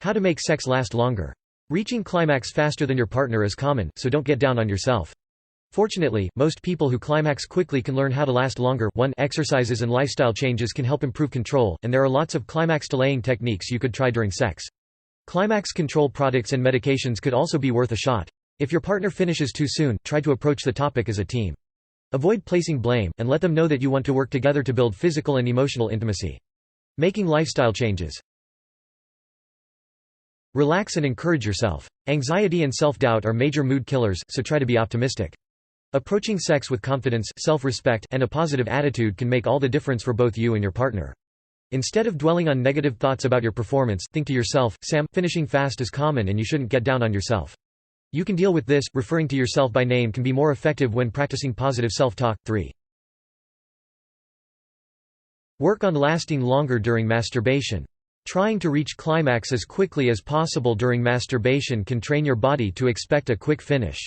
How to make sex last longer. Reaching climax faster than your partner is common, so don't get down on yourself. Fortunately, most people who climax quickly can learn how to last longer. 1. Exercises and lifestyle changes can help improve control, and there are lots of climax delaying techniques you could try during sex. Climax control products and medications could also be worth a shot. If your partner finishes too soon, try to approach the topic as a team. Avoid placing blame, and let them know that you want to work together to build physical and emotional intimacy. Making lifestyle changes. Relax and encourage yourself. Anxiety and self-doubt are major mood killers, so try to be optimistic. Approaching sex with confidence, self-respect, and a positive attitude can make all the difference for both you and your partner. Instead of dwelling on negative thoughts about your performance, think to yourself, Sam, finishing fast is common and you shouldn't get down on yourself. You can deal with this. Referring to yourself by name can be more effective when practicing positive self-talk. 3. Work on lasting longer during masturbation. Trying to reach climax as quickly as possible during masturbation can train your body to expect a quick finish.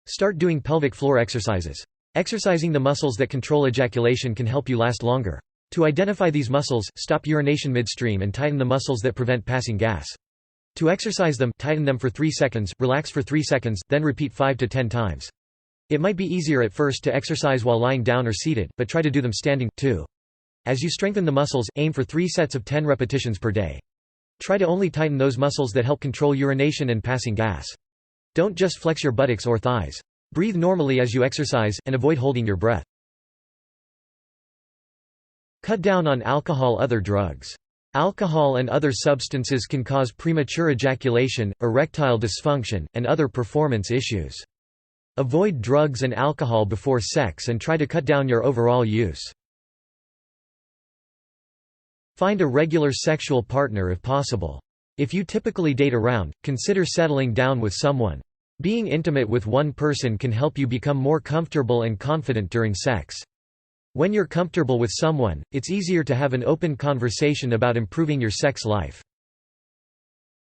Start doing pelvic floor exercises. Exercising the muscles that control ejaculation can help you last longer. To identify these muscles, stop urination midstream and tighten the muscles that prevent passing gas. To exercise them, tighten them for 3 seconds, relax for 3 seconds, then repeat 5 to 10 times. It might be easier at first to exercise while lying down or seated, but try to do them standing, too. As you strengthen the muscles, aim for 3 sets of 10 repetitions per day. Try to only tighten those muscles that help control urination and passing gas. Don't just flex your buttocks or thighs. Breathe normally as you exercise, and avoid holding your breath. Cut down on alcohol. Other drugs. Alcohol and other substances can cause premature ejaculation, erectile dysfunction, and other performance issues. Avoid drugs and alcohol before sex and try to cut down your overall use. Find a regular sexual partner if possible. If you typically date around, consider settling down with someone. Being intimate with one person can help you become more comfortable and confident during sex. When you're comfortable with someone, it's easier to have an open conversation about improving your sex life.